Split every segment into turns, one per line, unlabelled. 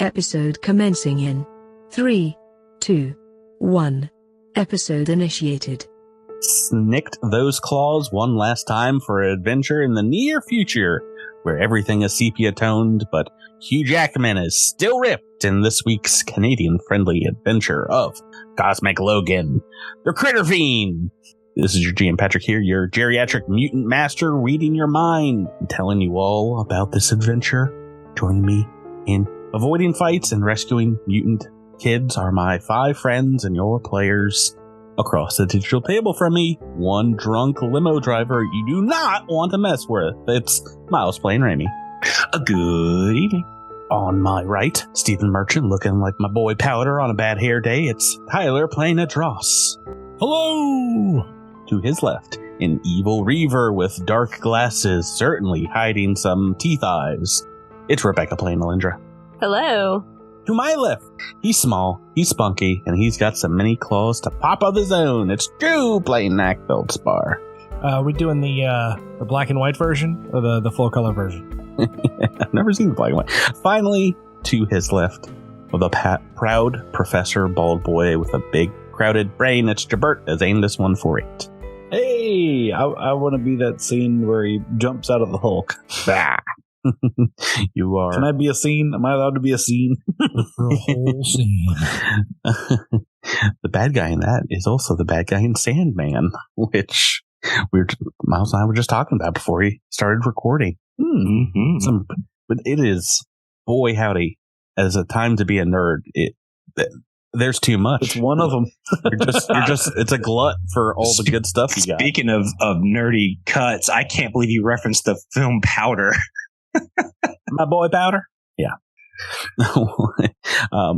Episode commencing in 3, 2, 1. Episode initiated.
Snicked those claws one last time for an adventure in the near future where everything is sepia-toned, but Hugh Jackman is still ripped in this week's Canadian-friendly adventure of Cosmic Logan, the Critter Fiend. This is your GM Patrick here, your geriatric mutant master, reading your mind and telling you all about this adventure. Joining me in avoiding fights and rescuing mutant kids are my 5 friends and your players. Across the digital table from me, one drunk limo driver you do not want to mess with. It's Miles playing Raimi.
A good evening.
On my right, Stephen Merchant looking like my boy Powder on a bad hair day. It's Tyler playing a Dross.
Hello!
To his left, an evil Reaver with dark glasses, certainly hiding some teeth eyes. It's Rebecca playing Alindra.
Hello.
To my left, he's small, he's spunky, and he's got some mini claws to pop of his own. It's Drew playing Knack Feldspar.
We doing the black and white version or the full color version?
I've never seen the black and white. Finally, to his left, the proud Professor Bald Boy with a big crowded brain. It's Jabert as aimed this one for it.
Hey, I want to be that scene where he jumps out of the Hulk.
Bah. You are.
Can I be a scene? Am I allowed to be a scene?
The whole scene.
The bad guy in that is also the bad guy in Sandman, which Miles and I were just talking about before we started recording. But it is, boy howdy, as a time to be a nerd. There's too much.
It's one of them.
You're just. It's a glut for all the good stuff you got.
Speaking of nerdy cuts, I can't believe you referenced the film Powder.
My boy Powder? Yeah. I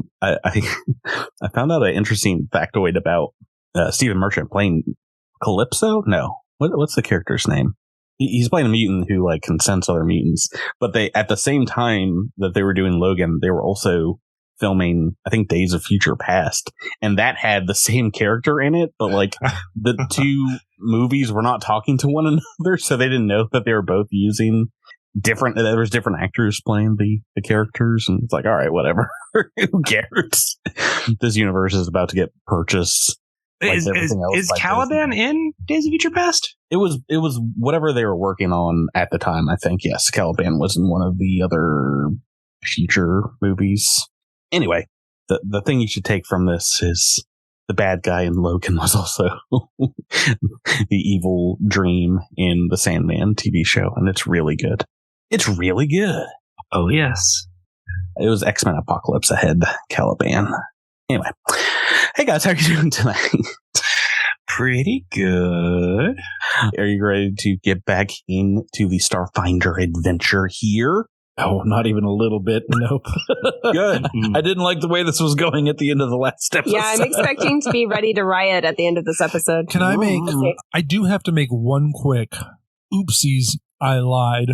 found out an interesting factoid about Stephen Merchant playing Calypso? No. What's the character's name? He's playing a mutant who can sense other mutants. But they, at the same time that they were doing Logan, they were also filming, I think, Days of Future Past. And that had the same character in it, but the two movies were not talking to one another, so they didn't know that they were both using there was different actors playing the characters, and it's all right, whatever. Who cares? This universe is about to get purchased.
Is Caliban in Days of Future Past?
It was whatever they were working on at the time, I think. Yes, Caliban was in one of the other future movies. Anyway, the thing you should take from this is the bad guy in Logan was also the evil Dream in the Sandman TV show, and it's really good. It's really good.
Oh, yes.
It was X-Men Apocalypse ahead, Caliban. Anyway. Hey, guys, how are you doing tonight?
Pretty good.
Are you ready to get back into the Starfinder adventure here?
Oh, not even a little bit. Nope.
Good.
I didn't like the way this was going at the end of the last episode.
Yeah, I'm expecting to be ready to riot at the end of this episode.
Can I make... Okay. I do have to make one quick oopsies, I lied.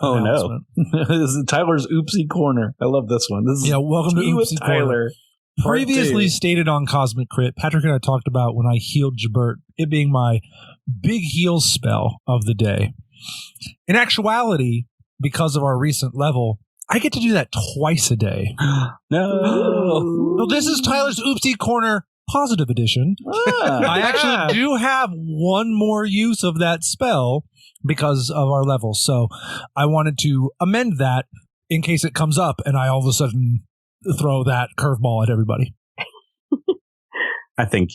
Oh, no.
This is Tyler's Oopsie Corner. I love this one. This is
welcome to Oopsie Corner. Previously stated on Cosmic Crit, Patrick and I talked about when I healed Jabert, it being my big heal spell of the day. In actuality, because of our recent level, I get to do that twice a day.
No.
Well, this is Tyler's Oopsie Corner Positive Edition. I actually do have one more use of that spell because of our level. So I wanted to amend that in case it comes up and I all of a sudden throw that curveball at everybody.
I think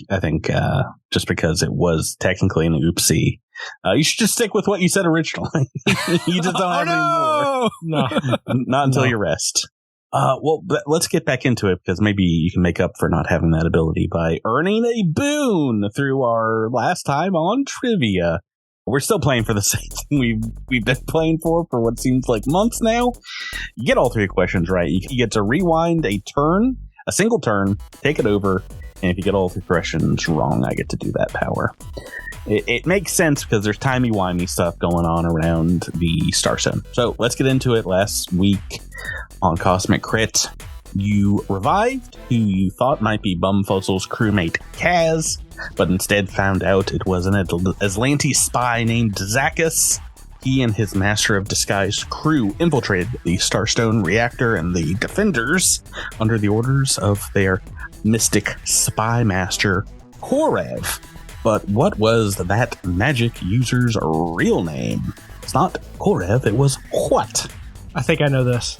just because it was technically an oopsie, you should just stick with what you said originally. You just don't have any more.
No.
Not until you rest. Well, let's get back into it, because maybe you can make up for not having that ability by earning a boon through our last time on trivia. We're still playing for the same thing we've been playing for what seems like months now. You get all 3 questions right. You get to rewind a single turn, take it over, and if you get all 3 questions wrong, I get to do that power. It makes sense because there's timey-wimey stuff going on around the Star Zone. So let's get into it. Last week on Cosmic Crit, you revived who you thought might be Bumfuzzle's crewmate Kaz, but instead found out it was an Aslanti spy named Zacchus. he and his Master of Disguise crew infiltrated the Starstone reactor and the Defenders under the orders of their mystic spy master, Korev. But what was that magic user's real name? It's not Korev, it was what?
I think I know this.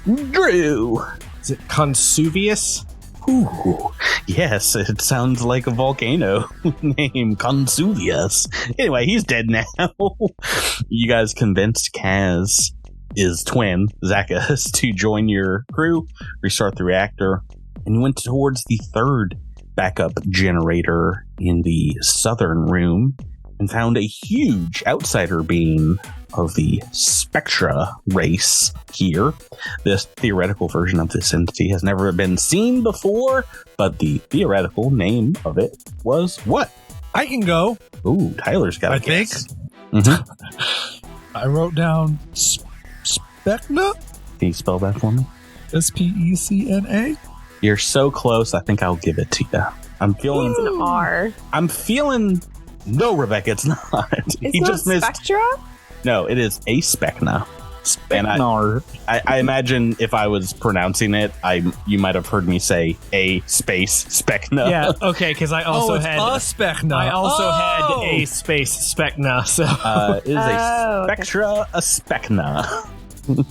Drew!
Is it Consuvius?
Ooh, yes, it sounds like a volcano named Consuvius. Anyway, he's dead now. You guys convinced Kaz, his twin, Zachus, to join your crew, restart the reactor, and you went towards the third backup generator in the southern room and found a huge outsider being of the Spectra race here. This theoretical version of this entity has never been seen before, but the theoretical name of it was what?
I can go.
Ooh, Tyler's got a
think.
guess. Mm-hmm.
I wrote down Specna.
Can you spell that for me?
Specna.
You're so close, I think I'll give it to you. I'm feeling...
It's an R.
I'm feeling... No, Rebecca, it's not.
It's not Spectra?
No, it is a Specna. And I imagine if I was pronouncing it, you might have heard me say a space Specna.
Yeah, okay, because I also had
a Specna.
I also had a space Specna. So
it is a Spectra, a Specna.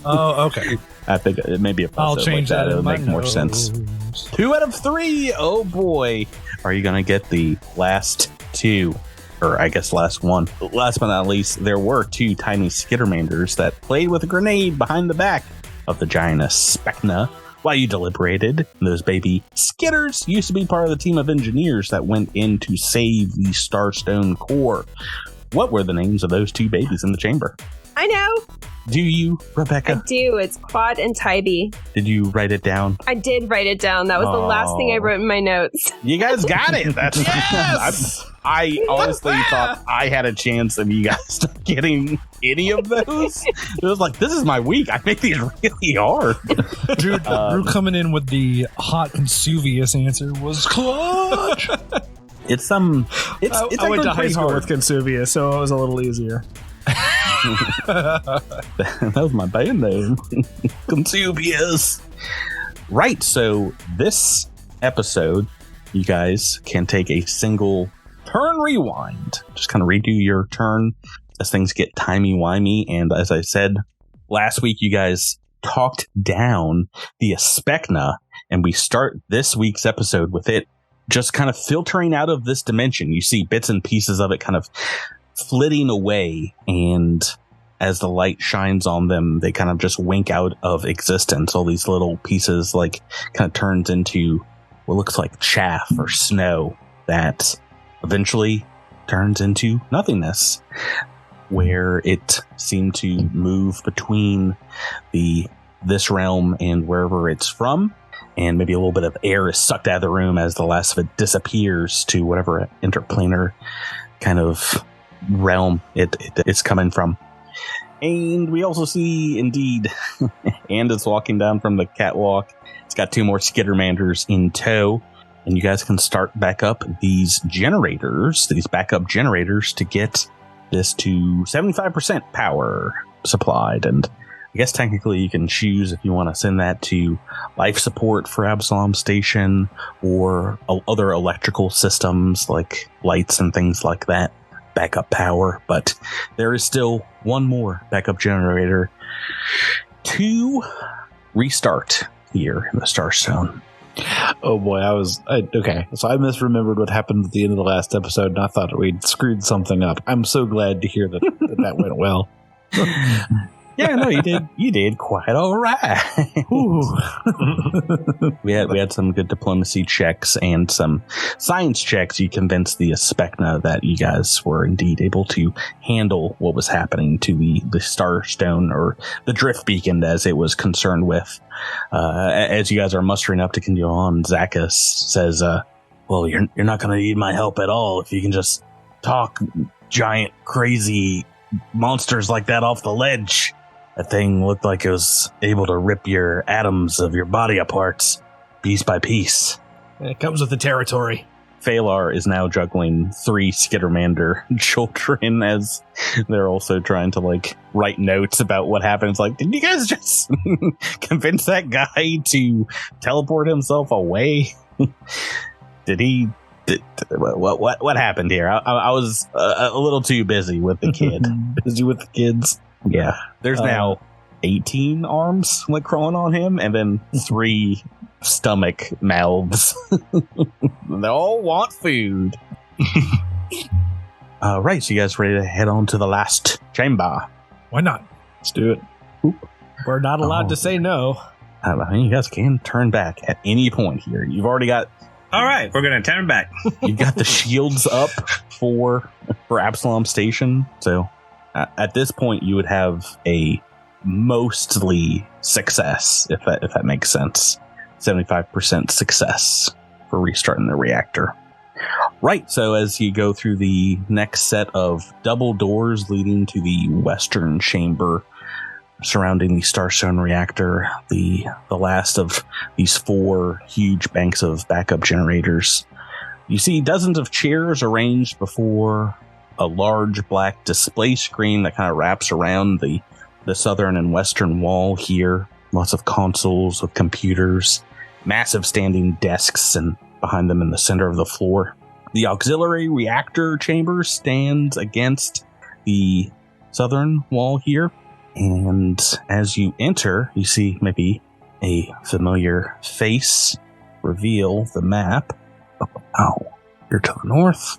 Oh, okay.
I think it may be a
I'll change
like
that.
It'll make more sense. 2 out of 3. Oh boy, are you gonna get the last 2? Or I guess last one. Last but not least, there were 2 tiny Skittermanders that played with a grenade behind the back of the giantess Specna while you deliberated. Those baby Skitters used to be part of the team of engineers that went in to save the Starstone core. What were the names of those 2 babies in the chamber?
I know.
Do you, Rebecca?
I do. It's Quad and Tybee.
Did you write it down?
I did write it down. That was the last thing I wrote in my notes.
You guys got it. That's
Yes!
I honestly thought I had a chance of you guys not getting any of those. It was like, this is my week. I make these really hard.
Drew coming in with the hot Consuvius answer was clutch.
It's
I went to high
pretty
school
hard.
with Consuvius, so it was a little easier.
That was my band name. Consuvius. Right, so this episode, you guys can take a single turn rewind. Just kind of redo your turn as things get timey-wimey. And as I said last week, you guys talked down the Specna, and we start this week's episode with it just kind of filtering out of this dimension. You see bits and pieces of it kind of flitting away, and as the light shines on them, they kind of just wink out of existence. All these little pieces like kind of turns into what looks like chaff or snow that eventually turns into nothingness, where it seemed to move between this realm and wherever it's from. And maybe a little bit of air is sucked out of the room as the last of it disappears to whatever interplanar kind of realm it's coming from. And we also see, indeed, and it's walking down from the catwalk. It's got 2 more Skittermanders in tow. And you guys can start back up these generators, these backup generators, to get this to 75% power supplied. And I guess technically you can choose if you want to send that to life support for Absalom Station or other electrical systems like lights and things like that, backup power. But there is still 1 more backup generator to restart here in the Starstone.
Oh boy, okay. So I misremembered what happened at the end of the last episode, and I thought we'd screwed something up. I'm so glad to hear that went well.
Yeah, no, you did. You did quite all right. we had some good diplomacy checks and some science checks. You convinced the Specna that you guys were indeed able to handle what was happening to the Starstone, or the drift beacon, as it was concerned with. As you guys are mustering up to continue on, Zachus says, "Well, you're not going to need my help at all if you can just talk giant, crazy monsters like that off the ledge. That thing looked like it was able to rip your atoms of your body apart, piece by piece."
It comes with the territory.
Phalar is now juggling 3 Skittermander children as they're also trying to like write notes about what happens. Like, did you guys just convince that guy to teleport himself away? What happened here? I was a little too busy with the kid.
Busy with the kids.
Yeah. There's now 18 arms like crawling on him, and then 3 stomach mouths. They all want food. Right, so you guys ready to head on to the last chamber?
Why not?
Let's do it.
We're not allowed to say no.
I mean, you guys can turn back at any point here. You've already got
All right, we're going to turn back.
you've got the shields up for Absalom Station. So at this point, you would have a mostly success, if that makes sense. 75% success for restarting the reactor. Right, so as you go through the next set of double doors leading to the western chamber surrounding the Starstone reactor, the last of these 4 huge banks of backup generators, you see dozens of chairs arranged before a large black display screen that kind of wraps around the southern and western wall here. Lots of consoles with computers, massive standing desks, and behind them in the center of the floor, the auxiliary reactor chamber stands against the southern wall here. And as you enter, you see maybe a familiar face reveal the map. Oh, you're to the north.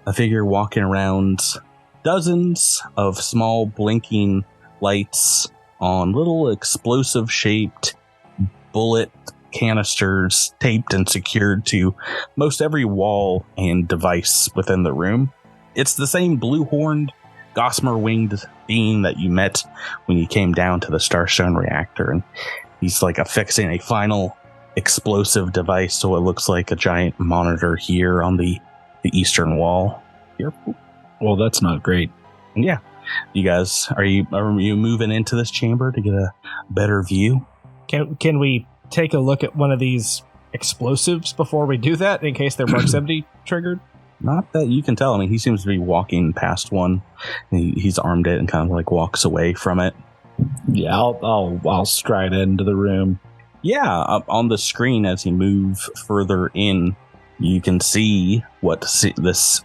A figure walking around, dozens of small blinking lights on little explosive-shaped bullet canisters taped and secured to most every wall and device within the room. It's the same blue-horned, gossamer-winged being that you met when you came down to the Starstone reactor, and he's like affixing a final explosive device, so it looks like a giant monitor here on the eastern wall. Here.
Well, that's not great.
Yeah. You guys, are you moving into this chamber to get a better view?
Can we take a look at one of these explosives before we do that, in case their proximity triggered?
Not that you can tell. I mean, he seems to be walking past one. He's armed it and kind of like walks away from it.
Yeah, I'll stride into the room.
Yeah, up on the screen as you move further in, you can see what this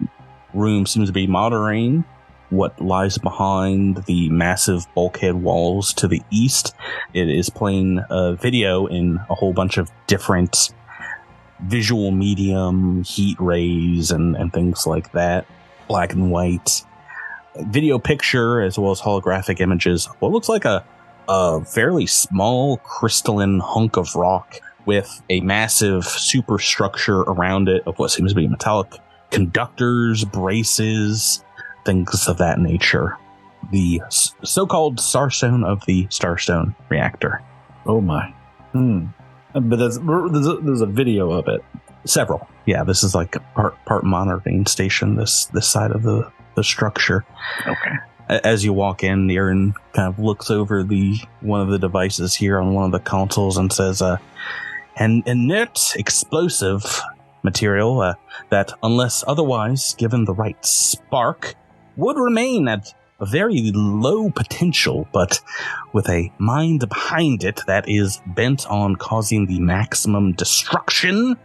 room seems to be monitoring. What lies behind the massive bulkhead walls to the east. It is playing a video in a whole bunch of different visual medium, heat rays, and things like that. Black and white. Video picture as well as holographic images. What looks like a fairly small crystalline hunk of rock with a massive superstructure around it of what seems to be metallic conductors, braces, things of that nature. The so-called Starstone of the Starstone reactor.
Oh my. But there's a video of it.
Several. Yeah, this is like a part monitoring station, this side of the structure.
Okay.
As you walk in, Niren kind of looks over one of the devices here on one of the consoles and says, an inert explosive material that, unless otherwise given the right spark, would remain at a very low potential, but with a mind behind it that is bent on causing the maximum destruction.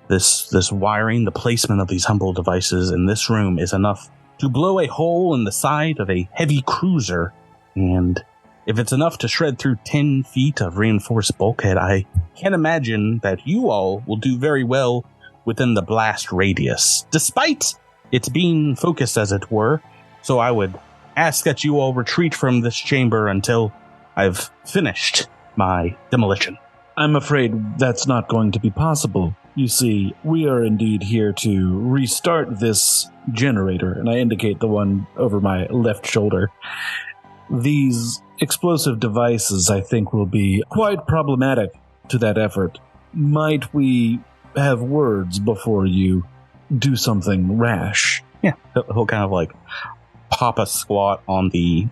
This wiring, the placement of these humble devices in this room is enough to blow a hole in the side of a heavy cruiser. And if it's enough to shred through 10 feet of reinforced bulkhead, I can't imagine that you all will do very well within the blast radius, despite its being focused, as it were. So I would ask that you all retreat from this chamber until I've finished my demolition.
I'm afraid that's not going to be possible. You see, we are indeed here to restart this generator, and I indicate the one over my left shoulder. These explosive devices, I think, will be quite problematic to that effort. Might we have words before you do something rash?
Yeah, he'll kind of like pop a squat on the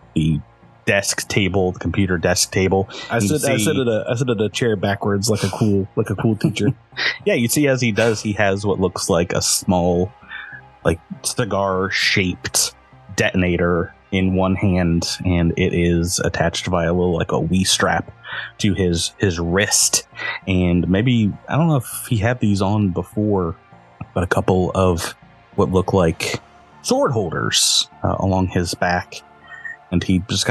desk table, the computer desk table.
I sit at a chair backwards like a cool teacher.
Yeah, you see as he does, he has what looks like a small, like cigar shaped detonator in one hand, and it is attached via a little like a Wii strap to his wrist. And maybe, I don't know if he had these on before, but a couple of what look like sword holders along his back. And he just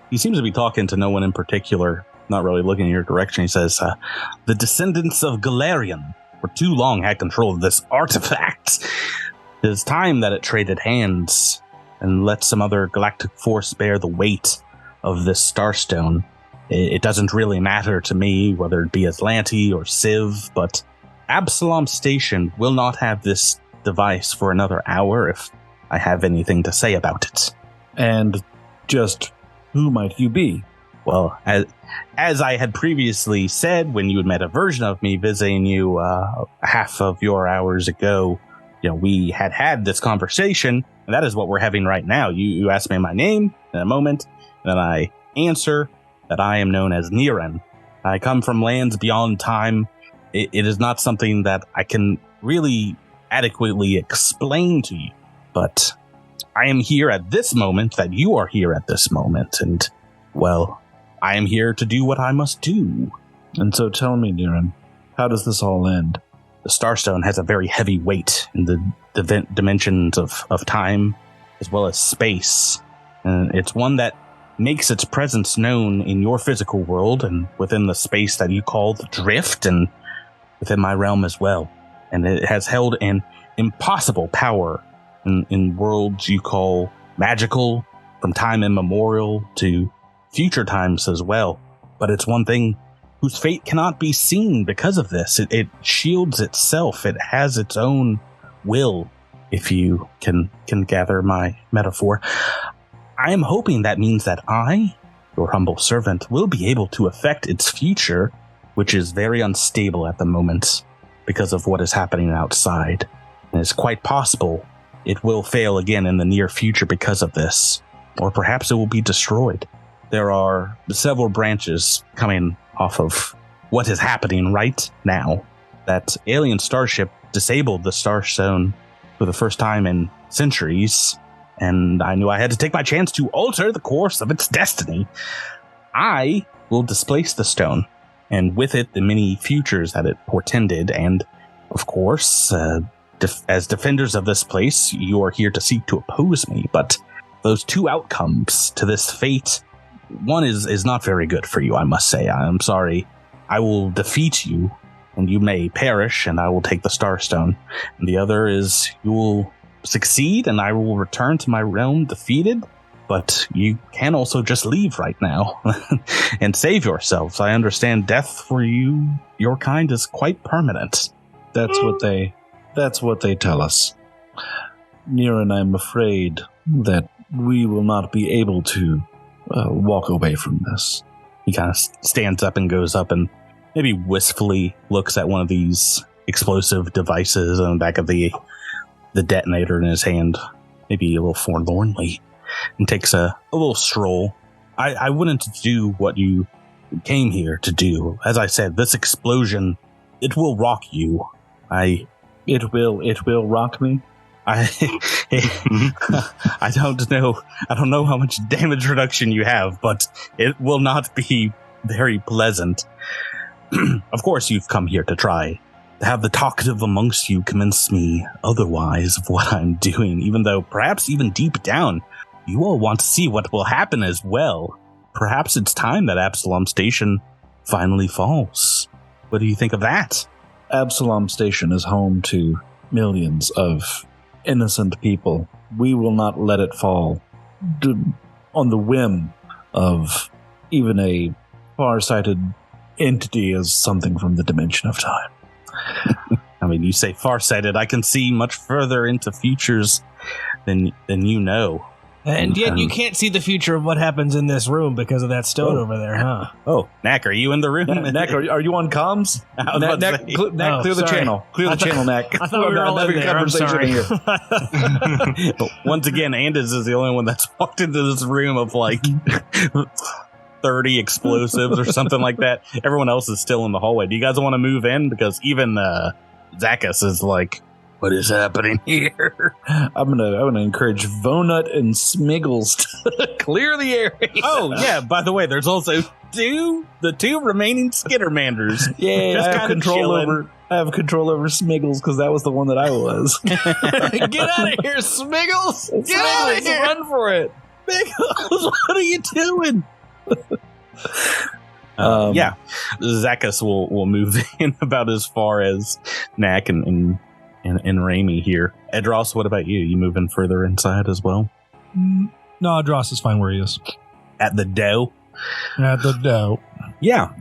he seems to be talking to no one in particular, not really looking in your direction. He says, the descendants of Galarian for too long had control of this artifact. It is time that it traded hands and let some other galactic force bear the weight of this starstone. It doesn't really matter to me whether it be Atlanti or Civ, but Absalom Station will not have this device for another hour if I have anything to say about it.
And just who might you be?
Well, as I had previously said when you had met a version of me visiting you half of your hours ago, we had this conversation, and that is what we're having right now. You asked me my name in a moment, and then I answer that I am known as Niran. I come from lands beyond time. It is not something that I can really adequately explain to you, but I am here at this moment, that you are here at this moment, and, well, I am here to do what I must do.
And so tell me, Niran, how does this all end?
The Starstone has a very heavy weight in the dimensions of time as well as space, and it's one that makes its presence known in your physical world and within the space that you call the Drift, and within my realm as well. And it has held an impossible power in worlds you call magical, from time immemorial to future times as well. But it's one thing whose fate cannot be seen because of this. It shields itself. It has its own will, if you can gather my metaphor. I am hoping that means that I, your humble servant, will be able to affect its future, which is very unstable at the moment because of what is happening outside. And it's quite possible it will fail again in the near future because of this, or perhaps it will be destroyed. There are several branches coming off of what is happening right now. That alien starship disabled the Starstone for the first time in centuries, and I knew I had to take my chance to alter the course of its destiny. I will displace the stone, and with it the many futures that it portended, and, of course, as defenders of this place, you are here to seek to oppose me, but those two outcomes to this fate, one is not very good for you, I must say. I'm sorry. I will defeat you, and you may perish, and I will take the Starstone. And the other is you will succeed, and I will return to my realm defeated, but you can also just leave right now and save yourselves. I understand death for you, your kind, is quite permanent.
That's what they tell us. Niran, I'm afraid that we will not be able to walk away from this.
He kind of stands up and goes up and maybe wistfully looks at one of these explosive devices on the back of the detonator in his hand, maybe a little forlornly, and takes a little stroll. I wouldn't do what you came here to do. As I said, this explosion, it will rock you.
It will rock me.
I don't know. I don't know how much damage reduction you have, but it will not be very pleasant. Of course, you've come here to try to have the talkative amongst you convince me otherwise of what I'm doing, even though perhaps even deep down, you all want to see what will happen as well. Perhaps it's time that Absalom Station finally falls. What do you think of that?
Absalom Station is home to millions of innocent people. We will not let it fall on the whim of even a far-sighted entity as something from the dimension of time.
I mean, you say far-sighted. I can see much further into futures than you know.
And yet you can't see the future of what happens in this room because of that stone over there, huh?
Oh, Knack, are you in the room?
Knack, are you on comms? Knack, clear the channel. Clear the channel, Knack.
I thought we were all in there. I'm sorry.
Once again, Anders is the only one that's walked into this room of like 30 explosives or something like that. Everyone else is still in the hallway. Do you guys want to move in? Because even Zachus is like, what is happening here?
I'm gonna encourage Vonut and Smiggles to clear the area.
Oh yeah, by the way, there's also the two remaining Skittermanders.
Yeah,
Just
I have
kinda chilling.
I have control over Smiggles because that was the one that I was.
Get out of here, Smiggles! Get out of here!
Run for it.
Smiggles, what are you doing? Yeah, Zachus will move in about as far as Knack and Raimi here. Edros, what about you? You moving further inside as well?
No, Dross is fine where he is.
At the dough?
At the dough.
Yeah.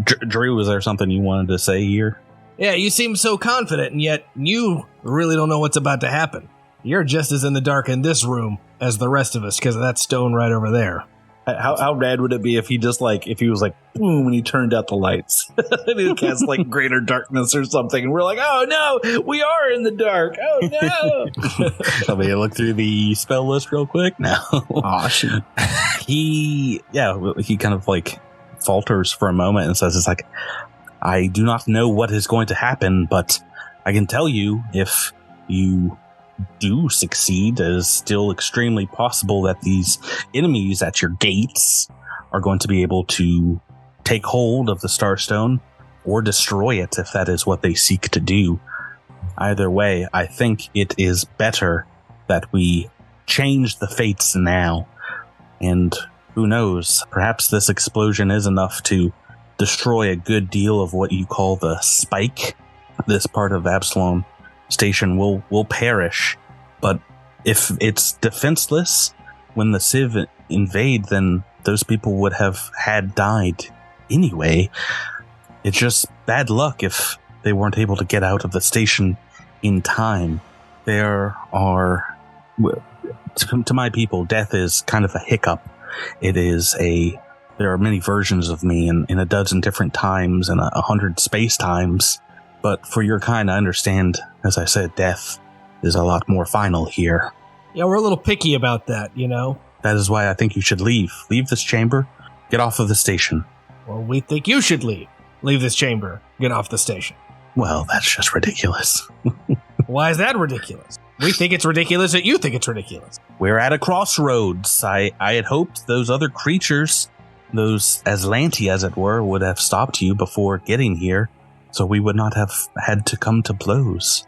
Drew, was there something you wanted to say here?
Yeah, you seem so confident, and yet you really don't know what's about to happen. You're just as in the dark in this room as the rest of us because of that stone right over there.
How rad would it be if he just if he was like, boom, and he turned out the lights? And he cast like greater darkness or something. And we're like, oh no, we are in the dark. Oh no.
Let me look through the spell list real quick now.
Oh, shoot.
He kind of like falters for a moment and says, it's like, I do not know what is going to happen, but I can tell you if you do succeed, it is still extremely possible that these enemies at your gates are going to be able to take hold of the Starstone or destroy it if that is what they seek to do. Either way, I think it is better that we change the fates now. And who knows, perhaps this explosion is enough to destroy a good deal of what you call the spike. This part of Absalom Station will perish, but if it's defenseless when the Civ invade, then those people would have had died anyway. It's just bad luck if they weren't able to get out of the station in time. There are, to my people, death is kind of a hiccup. There are many versions of me in a dozen different times and 100 space times. But for your kind, I understand, as I said, death is a lot more final here.
Yeah, we're a little picky about that, you know?
That is why I think you should leave. Leave this chamber. Get off of the station.
Well, we think you should leave. Leave this chamber. Get off the station.
Well, that's just ridiculous.
Why is that ridiculous? We think it's ridiculous that you think it's ridiculous.
We're at a crossroads. I had hoped those other creatures, those Aslanti, as it were, would have stopped you before getting here. So we would not have had to come to blows.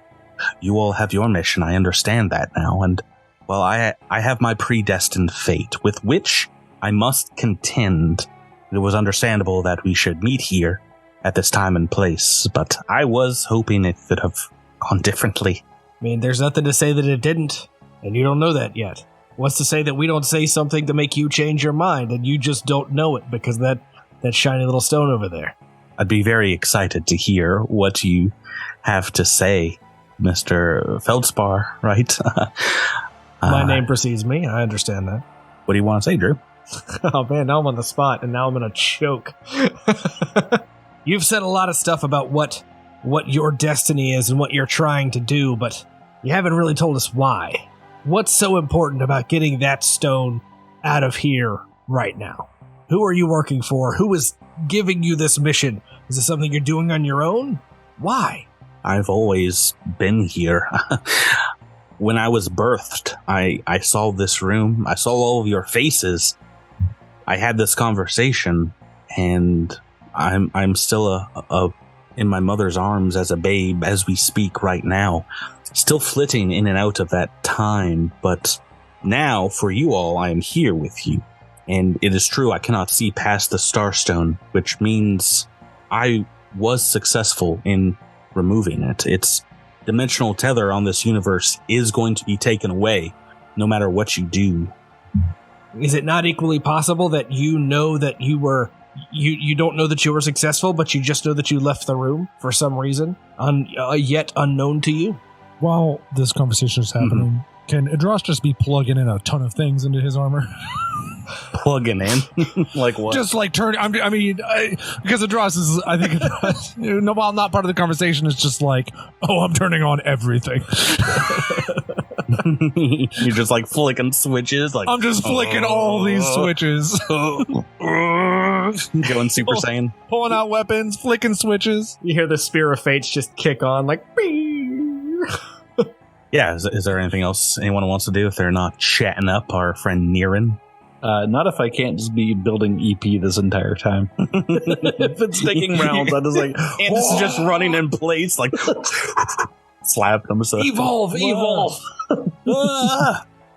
You all have your mission, I understand that now, and, well, I have my predestined fate, with which I must contend. It was understandable that we should meet here at this time and place, but I was hoping it could have gone differently.
I mean, there's nothing to say that it didn't, and you don't know that yet. What's to say that we don't say something to make you change your mind, and you just don't know it because that shiny little stone over there?
I'd be very excited to hear what you have to say, Mr. Feldspar, right?
My name precedes me. I understand that.
What do you want to say, Drew?
Oh, man, now I'm on the spot, and now I'm going to choke. You've said a lot of stuff about what your destiny is and what you're trying to do, but you haven't really told us why. What's so important about getting that stone out of here right now? Who are you working for? Who is giving you this mission? Is this something you're doing on your own? Why?
I've always been here. When I was birthed, I saw this room. I saw all of your faces. I had this conversation, and I'm still in my mother's arms as a babe as we speak right now. Still flitting in and out of that time, but now, for you all, I am here with you. And it is true, I cannot see past the Starstone, which means I was successful in removing it. Its dimensional tether on this universe is going to be taken away, no matter what you do.
Is it not equally possible that you know that you were... You don't know that you were successful, but you just know that you left the room for some reason, yet unknown to you?
While this conversation is happening, Can Idros just be plugging in a ton of things into his armor?
Plugging in? Like what?
Just like turning. Because Idros is, I think, while not part of the conversation, is just like, oh, I'm turning on everything.
You're just like flicking switches. Like
I'm just flicking all these switches.
Going Super Saiyan.
Pulling out weapons, flicking switches.
You hear the Spear of Fates just kick on, like,
Yeah, is there anything else anyone wants to do if they're not chatting up our friend Niran?
Not if I can't just be building EP this entire time. If it's taking rounds, I'm just like,
And this is just running in place, like slap them. So
evolve.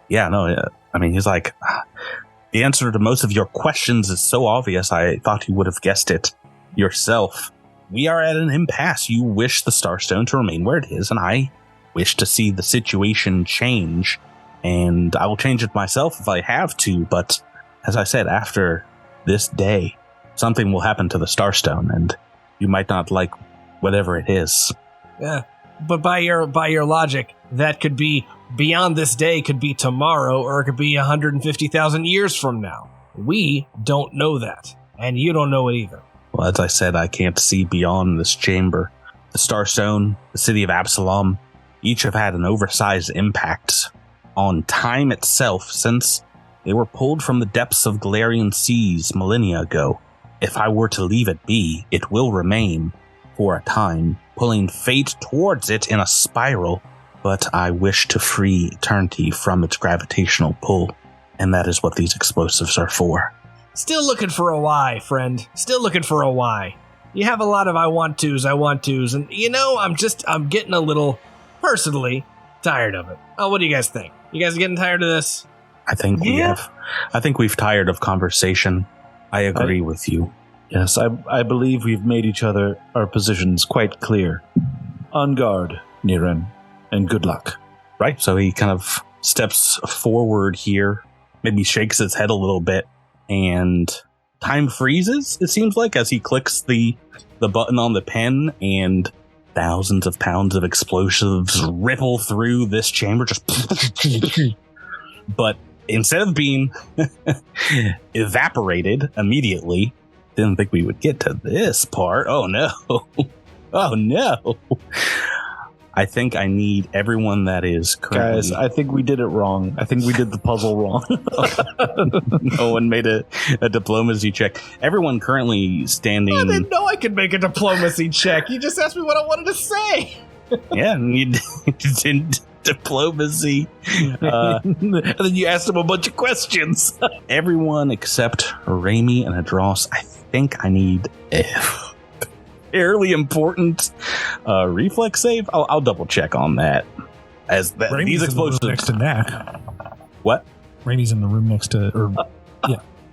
Yeah, no, yeah. I mean, he's like, the answer to most of your questions is so obvious, I thought you would have guessed it yourself. We are at an impasse. You wish the Starstone to remain where it is, and I wish to see the situation change. And I will change it myself if I have to, but as I said, after this day, something will happen to the Starstone, and you might not like whatever it is.
yeah. But by your logic, that could be beyond this day, could be tomorrow, or it could be 150,000 years from now. We don't know that, and you don't know it either.
Well, as I said, I can't see beyond this chamber. The Starstone, the city of Absalom, each have had an oversized impact on time itself since they were pulled from the depths of Galarian seas millennia ago. If I were to leave it be, it will remain for a time, pulling fate towards it in a spiral, but I wish to free eternity from its gravitational pull, and that is what these explosives are for.
Still looking for a why, friend. Still looking for a why. You have a lot of I want tos, and I'm getting a little, personally, tired of it. Oh, what do you guys think? You guys getting tired of this?
I think we have. I think we've tired of conversation. I agree with you.
Yes, I believe we've made each other our positions quite clear. On guard, Niran, and good luck.
Right, so he kind of steps forward here, maybe shakes his head a little bit, and time freezes, it seems like, as he clicks the button on the pen, and thousands of pounds of explosives ripple through this chamber, just but instead of being evaporated immediately, didn't think we would get to this part. Oh no. Oh no. I think I need everyone that is currently...
Guys, I think we did it wrong. I think we did the puzzle wrong.
No one made a diplomacy check. Everyone currently standing...
I didn't know I could make a diplomacy check. You just asked me what I wanted to say.
Yeah, and you did diplomacy.
And then you asked him a bunch of questions.
Everyone except Raimi and Idros, I think I need a fairly important reflex save. I'll double check on that. As these explosives
next to Knack.
What?
Raimi's in the room next to.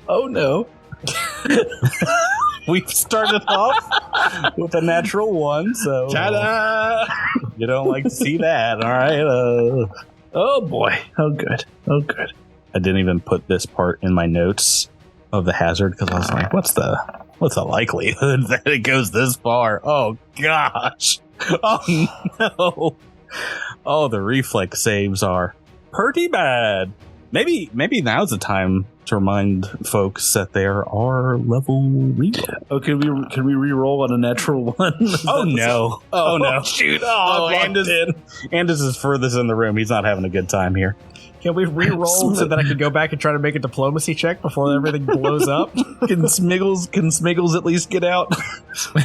Oh no.
We've started off with a natural one, so
Ta-da!
You don't like to see that. All right.
Oh boy. Oh good. Oh good.
I didn't even put this part in my notes of the hazard because I was like, what's the likelihood that it goes this far? Oh gosh. Oh no. Oh, the reflex saves are pretty bad. Maybe now's the time to remind folks that there are level reroll.
Oh, can we re-roll on a natural one?
Oh no. Oh no.
Shoot.
Oh, Andis is furthest in the room. He's not having a good time here.
Can we re-roll so that I can go back and try to make a diplomacy check before everything blows up?
Can Smiggles at least get out?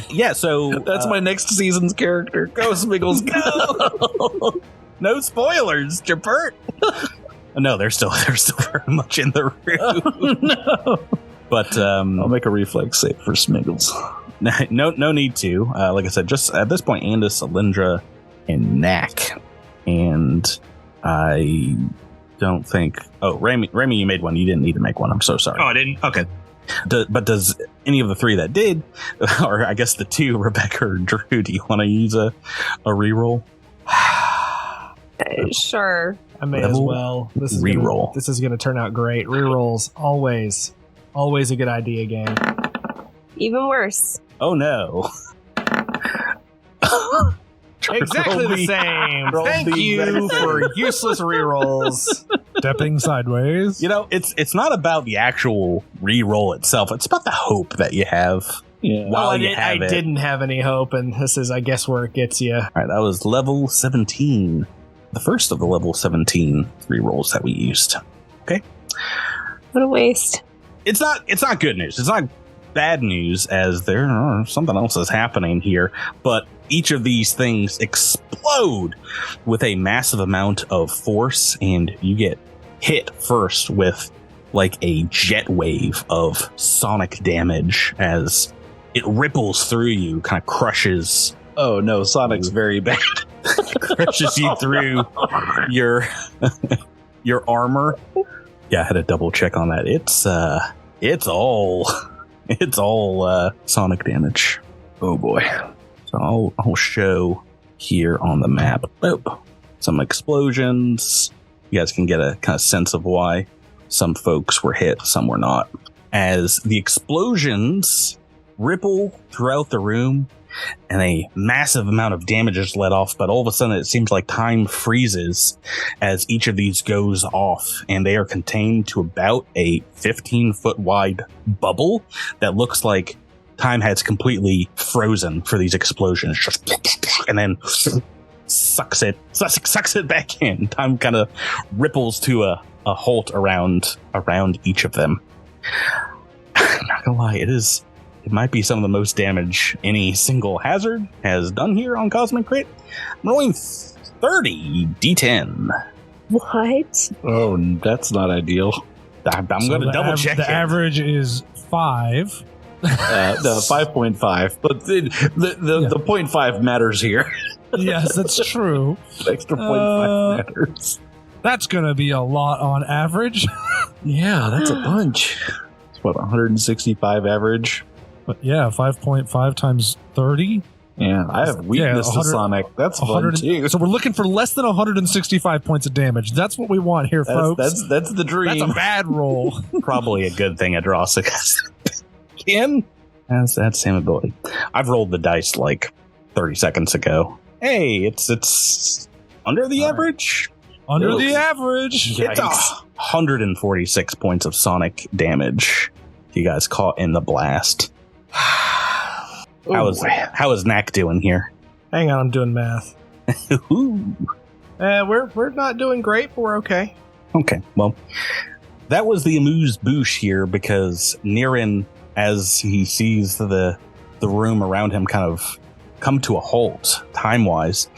Yeah, so
That's my next season's character. Go, Smiggles, go!
No spoilers, Japert. No, they're still very much in the room.
No.
But
I'll make a reflex save for Smiggles.
no need to. Like I said, just at this point, Andis, Alindra, and Knack. And I don't think... Oh, Raimi, you made one. You didn't need to make one. I'm so sorry.
Oh, I didn't? Okay.
But does any of the three that did, or I guess the two, Rebecca or Drew, do you want to use a reroll?
Sure.
I may as well. This is
Reroll.
This is going to turn out great. Rerolls, always a good idea, gang.
Even worse.
Oh no.
Exactly the same.
roll
Thank
the
you
exact same.
for useless rerolls.
Stepping sideways.
You know, it's not about the actual re-roll itself. It's about the hope that you have.
Yeah.
While
I
you have it.
didn't have any hope, and this is, I guess, where it gets you.
All right, that was level 17. The first of the level 17 re-rolls that we used.
What a waste.
It's not good news. It's not bad news, as there something else is happening here, but each of these things explode with a massive amount of force, and you get hit first with like a jet wave of sonic damage as it ripples through you, kind of crushes
Oh no, Sonic's very bad.
crushes you through your your armor. Yeah, I had to double check on that. It's all sonic damage. Oh boy. So I'll show here on the map. Oh, some explosions. You guys can get a kind of sense of why some folks were hit, some were not. As the explosions ripple throughout the room and a massive amount of damage is let off, but all of a sudden it seems like time freezes as each of these goes off, and they are contained to about a 15-foot wide bubble that looks like time has completely frozen for these explosions, just and then sucks it back in. Time kind of ripples to a halt around each of them. I'm not gonna lie, it might be some of the most damage any single hazard has done here on Cosmic Crit. I'm rolling 30 D10.
What?
Oh, that's not ideal.
I'm going to double check
The
it.
average is 5.
No, 5.5. But the 0.5 matters here.
Yes, that's true.
The extra 0.5 matters.
That's going to be a lot on average.
Yeah, that's a bunch. It's what, 165 average?
But yeah, 5.5 times 30.
Yeah, I have weakness to
100
Sonic. That's fun
100
too.
So we're looking for less than 165 points of damage. That's what we want here, folks.
That's the dream.
That's a bad roll.
Probably a good thing Adrosa Ken has that same ability. I've rolled the dice like 30 seconds ago. Hey, it's under the average.
Under the average.
It's 146 points of sonic damage you guys caught in the blast. How is Knack doing here?
Hang on, I'm doing math.
Ooh.
We're not doing great, but we're okay.
Okay, well, that was the amuse-bouche here, because Niran, as he sees the room around him kind of come to a halt, time-wise,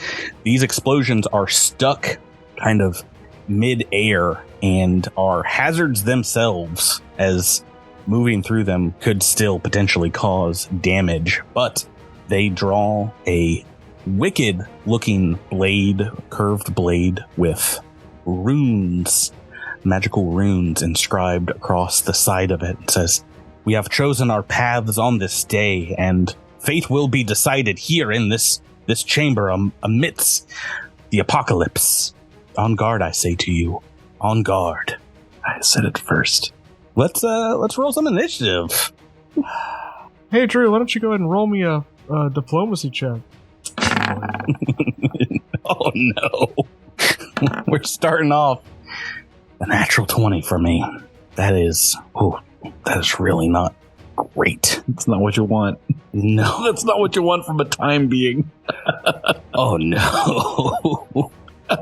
these explosions are stuck kind of mid-air and are hazards themselves, as moving through them could still potentially cause damage, but they draw a wicked-looking blade, curved blade with runes, magical runes inscribed across the side of it. It says, "We have chosen our paths on this day, and fate will be decided here in this chamber amidst the apocalypse. On guard, I say to you. On guard." I said it first. Let's roll some initiative.
Hey, Drew, why don't you go ahead and roll me a diplomacy check?
Oh no. We're starting off a natural 20 for me. That is really not great.
It's not what you want.
No.
That's not what you want from a time being.
Oh no. I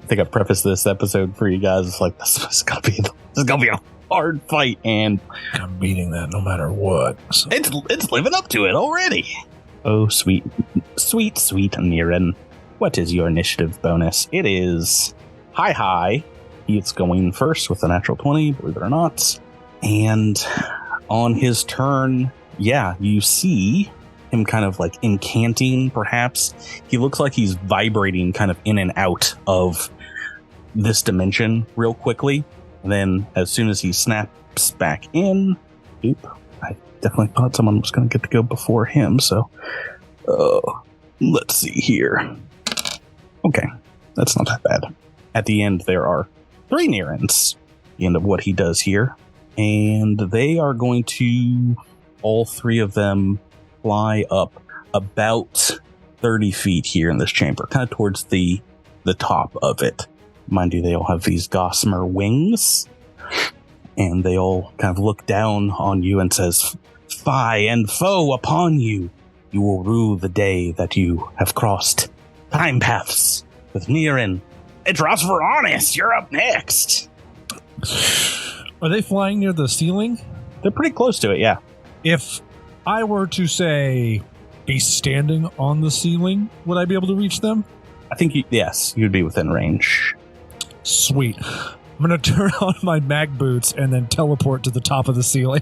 think I prefaced this episode for you guys. It's like, this is gonna be a hard fight, and
I'm beating that no matter what. So.
it's living up to it already. Oh, sweet Niran. What is your initiative bonus? It is high. He's going first with a natural 20, believe it or not. And on his turn, yeah, you see him kind of like incanting, perhaps. He looks like he's vibrating kind of in and out of this dimension real quickly. And then as soon as he snaps back in, I definitely thought someone was going to get to go before him. So let's see here. Okay, that's not that bad. At the end, there are 3 Nirans at the end of what he does here. And they are going to, all 3 of them, fly up about 30 feet here in this chamber, kind of towards the top of it. Mind you, they all have these gossamer wings, and they all kind of look down on you and says, "Fi and foe upon you. You will rue the day that you have crossed time paths with Nirin. It's Ross Veronis. You're up next."
Are they flying near the ceiling?
They're pretty close to it, yeah.
If I were to say be standing on the ceiling, would I be able to reach them?
I think, yes, you'd be within range.
Sweet. I'm going to turn on my mag boots and then teleport to the top of the ceiling.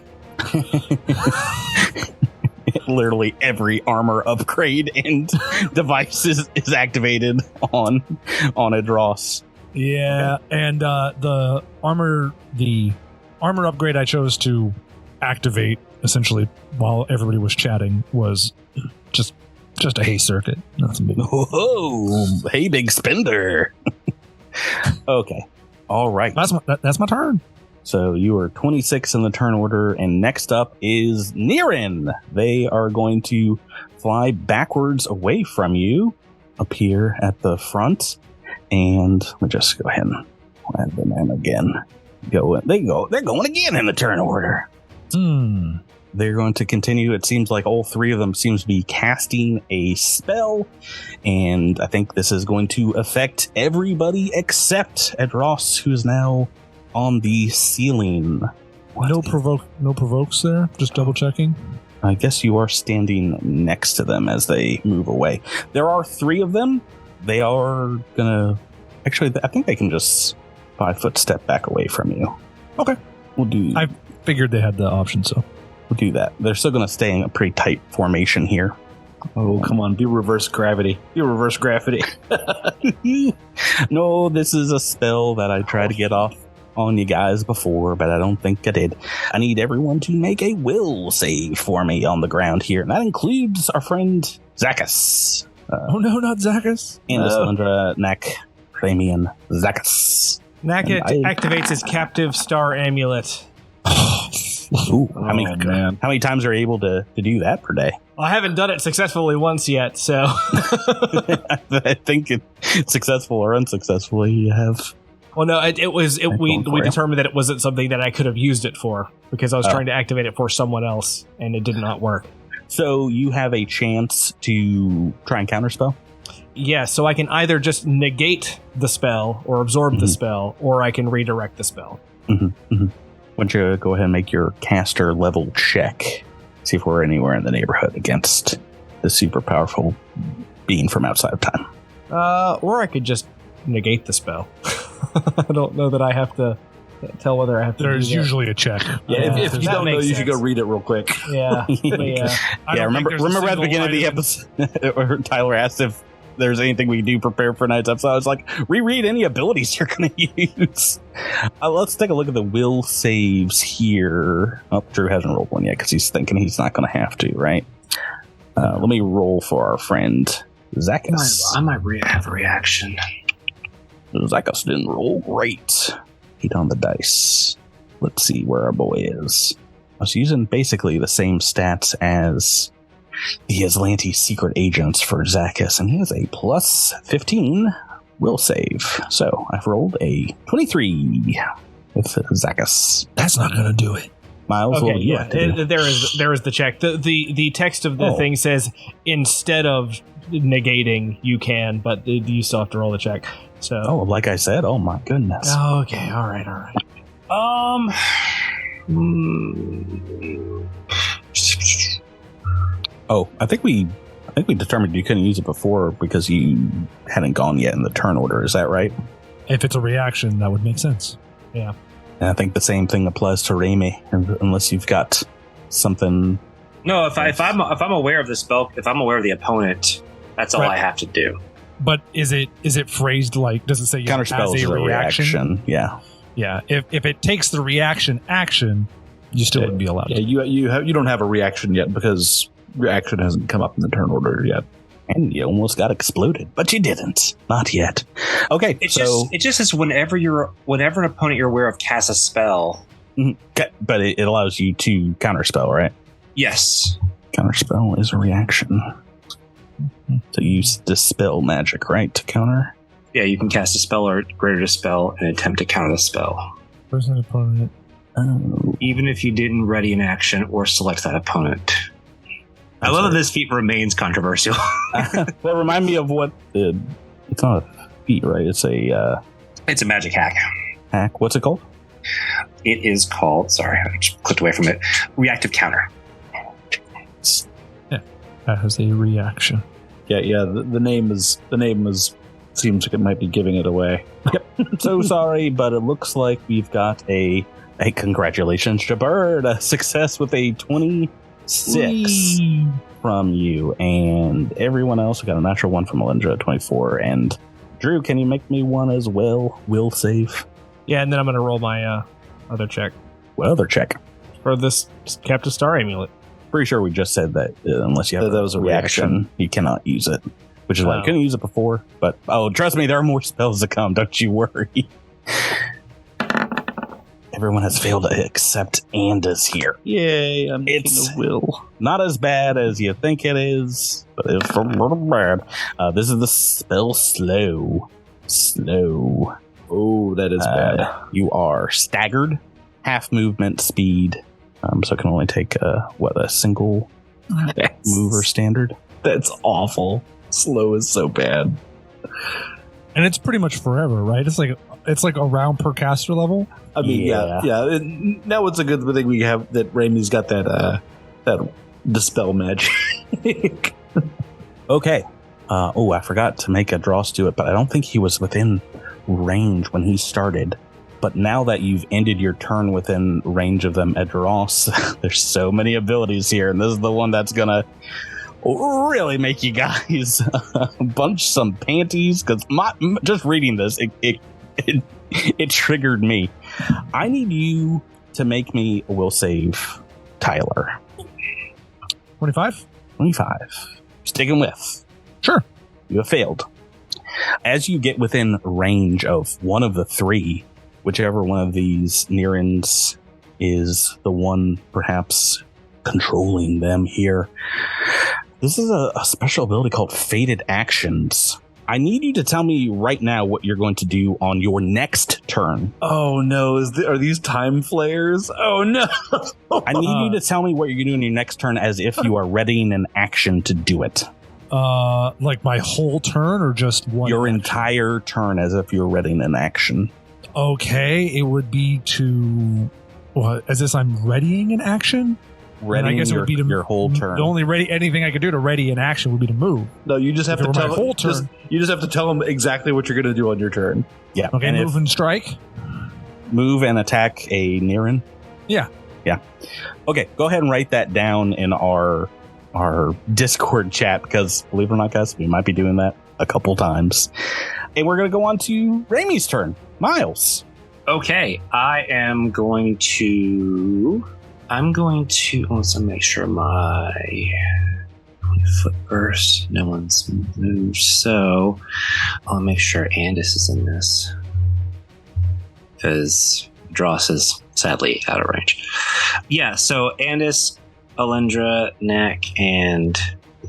Literally every armor upgrade and device is activated on Adros.
Yeah, okay. And the armor upgrade I chose to activate essentially while everybody was chatting was just a hay circuit. Nothing big.
Whoa, hey, big spender. Okay, all right.
That's my turn.
So you are 26 in the turn order, and next up is Nirin. They are going to fly backwards away from you, appear at the front, and we'll just go ahead and add them in again. They're going again in the turn order. They're going to continue. It seems like all three of them seems to be casting a spell, and I think this is going to affect everybody except Adros, who's now on the ceiling.
No provokes there? Just double checking.
I guess you are standing next to them as they move away. There are three of them. They are gonna... Actually, I think they can just 5-foot step back away from you.
Okay.
We'll do...
I figured they had the option, so...
We'll do that. They're still gonna stay in a pretty tight formation here.
Oh, come on. Be reverse gravity.
No, this is a spell that I tried to get off on you guys before, but I don't think I did. I need everyone to make a will save for me on the ground here, and that includes our friend Zakkus.
Oh no, not Zakkus.
And Alessandra, Nak, Ramian, Zakkus.
Nak activates his captive star amulet.
Ooh, how many times are you able to do that per day?
Well, I haven't done it successfully once yet, so...
I think it's successful or unsuccessful. You have...
Well, no, we determined that it wasn't something that I could have used it for, because I was trying to activate it for someone else, and it did not work.
So you have a chance to try and counterspell?
Yeah, so I can either just negate the spell or absorb the spell, or I can redirect the spell.
Why don't you go ahead and make your caster level check. See if we're anywhere in the neighborhood against the super powerful being from outside of time.
Or I could just negate the spell. I don't know that I have to tell whether I have to.
There's usually a check.
Yeah, if you don't know, you should go read it real quick.
Yeah.
Remember at the beginning of the episode, Tyler asked if there's anything we can do prepare for tonight's episode. I was like, reread any abilities you're going to use. Let's take a look at the will saves here. Oh, Drew hasn't rolled one yet because he's thinking he's not going to have to, right? Let me roll for our friend Zakkus.
I might have a reaction.
Zakkus didn't roll great. 8 on the dice. Let's see where our boy is. I was using basically the same stats as the Aslante's secret agents for Zakkus, and he has a plus 15 will save. So I've rolled a 23 with Zakkus.
That's not going to do it.
Miles,
okay, yeah, there is the check. The text of the thing says instead of negating, you can, but you still have to roll the check. So,
like I said, oh my goodness.
Oh, okay, all right.
I think we determined you couldn't use it before because you hadn't gone yet in the turn order. Is that right?
If it's a reaction, that would make sense.
Yeah.
And I think the same thing applies to Raimi, unless you've got something.
No, if I'm aware of the spell, if I'm aware of the opponent, that's all I have to do.
But is it phrased like? Does it say
counterspell is a reaction? Yeah.
Yeah. If it takes the reaction action, you still wouldn't be allowed.
Yeah, you don't have a reaction yet because your action hasn't come up in the turn order yet.
And you almost got exploded, but you didn't. Not yet. Okay,
it just says whenever an opponent you're aware of casts a spell.
But it allows you to counterspell, right?
Yes.
Counterspell is a reaction. So you use Dispel Magic, right, to counter?
Yeah, you can cast a spell or Greater Dispel and attempt to counter the spell.
Person opponent.
Oh.
Even if you didn't ready an action or select that opponent. I love that this feat remains controversial.
Well, remind me of what... it's not a feat, right? It's a...
It's a magic hack.
hack. What's it called?
It is called... Sorry, I just clicked away from it. Reactive Counter.
That has a reaction.
Yeah. The name is seems like it might be giving it away.
Yep. So sorry, but it looks like we've got a congratulations, Jabbird, a success with a 26 from you, and everyone else. We got a natural 1 from Alindra, 24, and Drew, can you make me one as well? Will save.
Yeah, and then I'm going to roll my other check
What other check?
for this Captive Star Amulet.
Pretty sure we just said that unless you have
That was a reaction.
you cannot use it. Which is why you
Oh.
couldn't use it before. But trust me, there are more spells to come. Don't you worry. Everyone has failed except Andis here.
Yay! I'm making
It's-
a will.
Not as bad as you think it is, but it's a little bad. This is the spell Slow. Slow.
Oh, that is bad.
You are staggered, half movement speed. So it can only take a single mover standard.
That's awful. Slow is so bad.
And it's pretty much forever, right? It's like a round per caster level.
I mean, yeah. Now it's a good thing we have that Raimi's got that dispel magic.
Okay. I forgot to make Adros do it, but I don't think he was within range when he started. But now that you've ended your turn within range of them, Adros, there's so many abilities here, and this is the one that's gonna really make you guys bunch some panties. Because just reading this, it triggered me. I need you to make me a will save, Tyler.
25?
25. Sticking with.
Sure.
You have failed. As you get within range of one of the three, whichever one of these Nirins is the one perhaps controlling them here, this is a special ability called Fated Actions. I need you to tell me right now what you're going to do on your next turn.
Oh no! Are these time flares? Oh no!
I need you to tell me what you're going to do on your next turn as if you are readying an action to do it.
Like my whole turn or just one?
Your
action?
entire turn as if you're readying an action.
Okay, it would be to... What, as if I'm readying an action?
Readying your whole turn.
The only anything I could do to ready an action would be to move.
No, you just have
If
to
it were my
tell
whole turn.
You just have to tell them exactly what you're going to do on your turn.
Yeah.
Okay,
and
move and strike.
Move and attack a Nirin?
Yeah.
Yeah. Okay, go ahead and write that down in our Discord chat, because believe it or not, guys, we might be doing that a couple times. And we're going to go on to Raimi's turn. Miles.
Okay, I'm going to let's make sure my foot burst. No one's moved, so I'll make sure Andis is in this, because Dross is sadly out of range. Yeah, so Andis, Alindra, Nak, and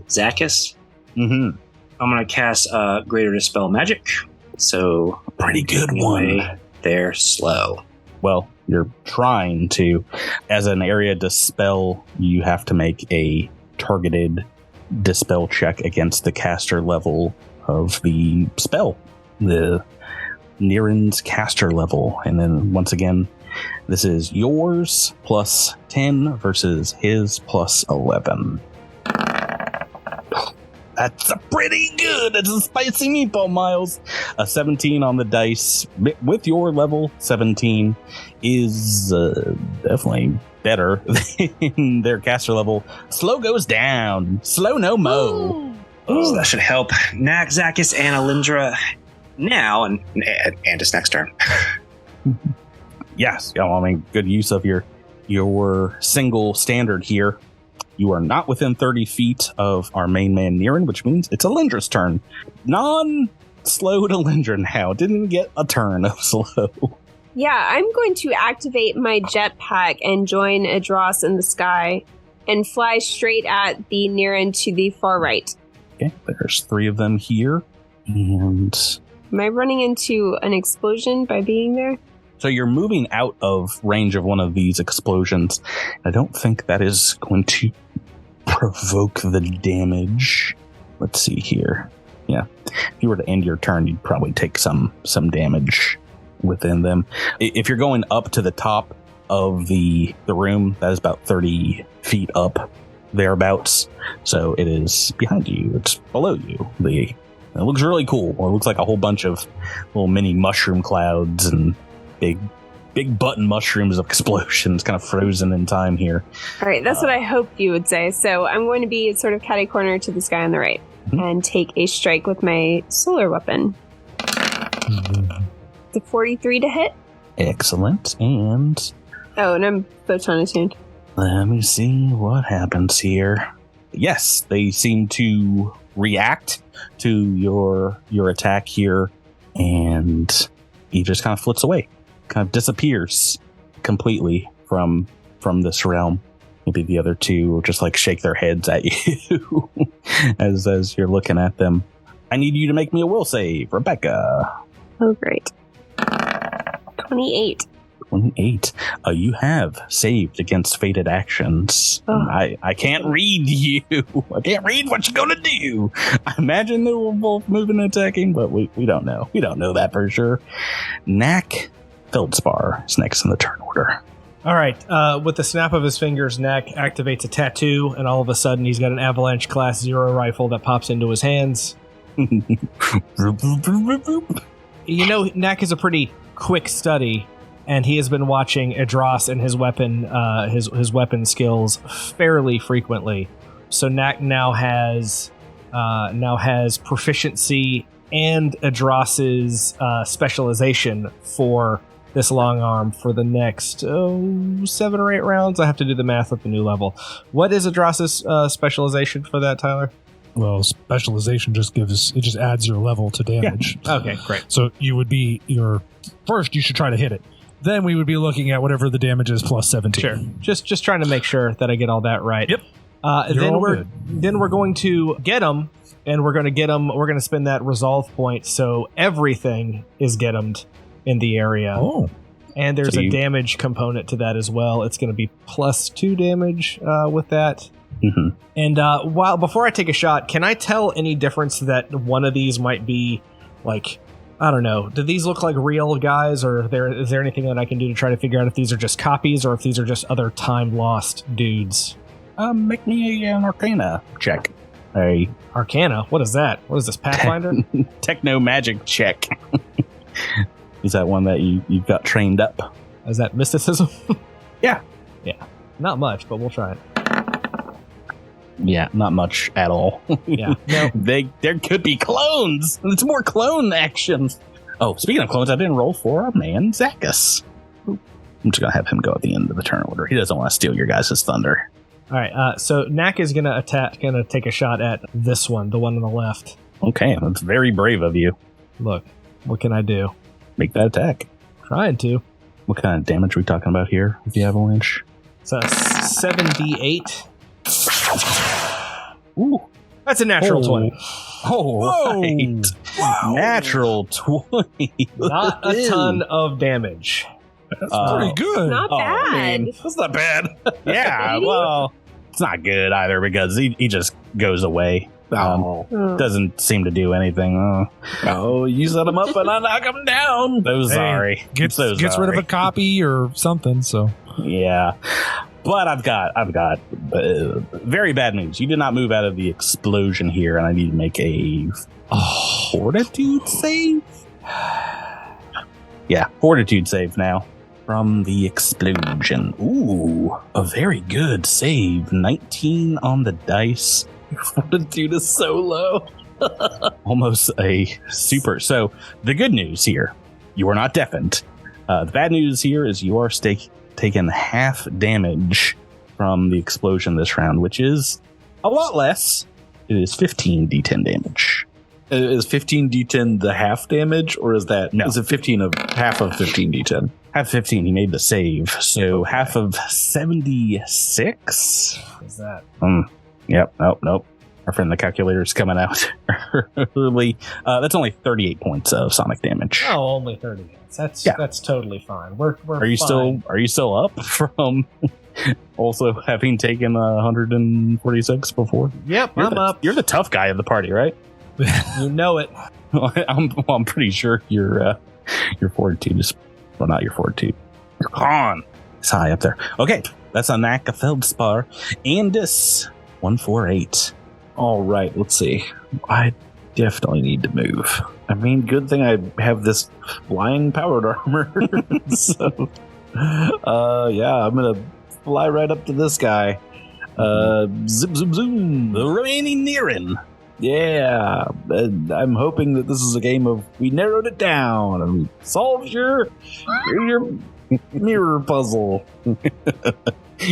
Zacchus.
Mm-hmm.
I'm going to cast Greater Dispel Magic. So
Pretty good
taking
one.
away their slow.
Well, you're trying to. As an area dispel, you have to make a targeted dispel check against the caster level of the spell. The Nirin's caster level. And then once again, this is yours plus 10 versus his plus 11. That's a pretty good. It's a spicy meatball, Miles. A 17 on the dice with your level. 17 is definitely better than their caster level. Slow goes down. Slow no mo.
So that should help Nak, Zacchus, and Alindra now, and Andis next turn.
Yes, I mean, good use of your single standard here. You are not within 30 feet of our main man Nirin, which means it's Alindra's turn. Non-slowed Alindra now. Didn't get a turn of slow.
Yeah, I'm going to activate my jetpack and join Adros in the sky and fly straight at the Nirin to the far right.
Okay, there's 3 of them here. And
Am I running into an explosion by being there?
so you're moving out of range of one of these explosions. I don't think that is going to provoke the damage. Let's see here. Yeah. If you were to end your turn, you'd probably take some damage within them. If you're going up to the top of the room, that is about 30 feet up, thereabouts. So it is behind you. It's below you. It looks really cool. It looks like a whole bunch of little mini mushroom clouds and big button mushrooms of explosions kind of frozen in time here.
All right, that's what I hoped you would say. So I'm going to be sort of catty corner to the sky on the right and take a strike with my solar weapon. The 43 to hit.
Excellent. And
And I'm photon attuned.
let me see what happens here. Yes, they seem to react to your attack here, and he just kind of flits away, kind of disappears completely from this realm. Maybe the other 2 will just like shake their heads at you as you're looking at them. I need you to make me a will save, Rebecca.
Oh, great. 28.
28. You have saved against fated actions.
Oh.
I can't read you. I can't read what you're going to do. I imagine they were both moving and attacking, but we don't know. We don't know that for sure. Knack Feldspar is next in the turn order.
All right. With the snap of his fingers, Knack activates a tattoo, and all of a sudden he's got an Avalanche Class 0 rifle that pops into his hands. You know, Knack is a pretty quick study, and he has been watching Idras and his weapon, his weapon skills fairly frequently. So Knack now has proficiency and Idras's specialization for this long arm for the next 7 or 8 rounds. I have to do the math at the new level. What is Idras's specialization for that, Tyler?
Well, specialization just adds your level to damage.
Yeah. Okay, great.
So you would be first you should try to hit it. Then we would be looking at whatever the damage is plus 17.
Sure. Just trying to make sure that I get all that right.
Yep.
Then we're going to get him, and we're going to spend that resolve point, so everything is get hem'd in the area.
Oh.
And there's a damage component to that as well. It's going to be plus 2 damage with that.
Mm-hmm.
And before I take a shot, can I tell any difference that one of these might be, like, I don't know, do these look like real guys, or is there anything that I can do to try to figure out if these are just copies or if these are just other time-lost dudes?
Make me an Arcana check.
Arcana? What is that? What is this, Pathfinder?
Techno magic check. Is that one that you've got trained up?
Is that mysticism?
Yeah.
Yeah. Not much, but we'll try it.
Yeah, not much at all.
Yeah. No.
There could be clones. It's more clone action. Oh, speaking of clones, I didn't roll for our man, Zacchus. I'm just going to have him go at the end of the turn order. He doesn't want to steal your guys' thunder.
All right, so Knack is going to take a shot at this one, the one on the left.
Okay, that's very brave of you.
Look, what can I do?
Make that attack.
Trying to.
What kind of damage are we talking about here with the avalanche?
It's a 7d8.
Ooh.
That's a natural 20.
Oh, right.
Wow.
Natural 20.
Not a ton of damage.
That's pretty good.
Not bad.
That's not bad. Yeah, well, it's not good either because he just goes away. Doesn't seem to do anything. You set him up and I knock him down. So sorry.
Gets rid of a copy or something. So
yeah, but I've got very bad news. You did not move out of the explosion here, and I need to make a fortitude save. Yeah, fortitude save now from the explosion. Ooh, a very good save. 19 on the dice. Fortitude is so low. Almost a super. So the good news here, you are not deafened. The bad news here is you are taking half damage from the explosion this round, which is a lot less. It is 15 d10 damage.
Is 15 d10 the half damage, or is that
No.
Is it 15 of half of 15 d10?
Half 15, he made the save. So half of 76.
What is that?
Yep. Nope. Our friend the calculator's coming out early. That's only 38 points of sonic damage.
Oh, only 30 minutes. That's totally fine. We're
Are you
fine.
still up from also having taken 146 before?
Yep, I'm up.
You're the tough guy of the party, right?
You know it.
I'm pretty sure your fortitude is, well, not your fortitude. Your con is high up there. Okay, that's a Naka Feldspar. Andis 148.
All right, let's see. I definitely need to move. I mean, good thing I have this flying powered armor. So, yeah, I'm gonna fly right up to this guy. Zip, zoom, zoom.
The remaining Nirin.
Yeah, I'm hoping that this is a game of we narrowed it down and we solved your mirror puzzle.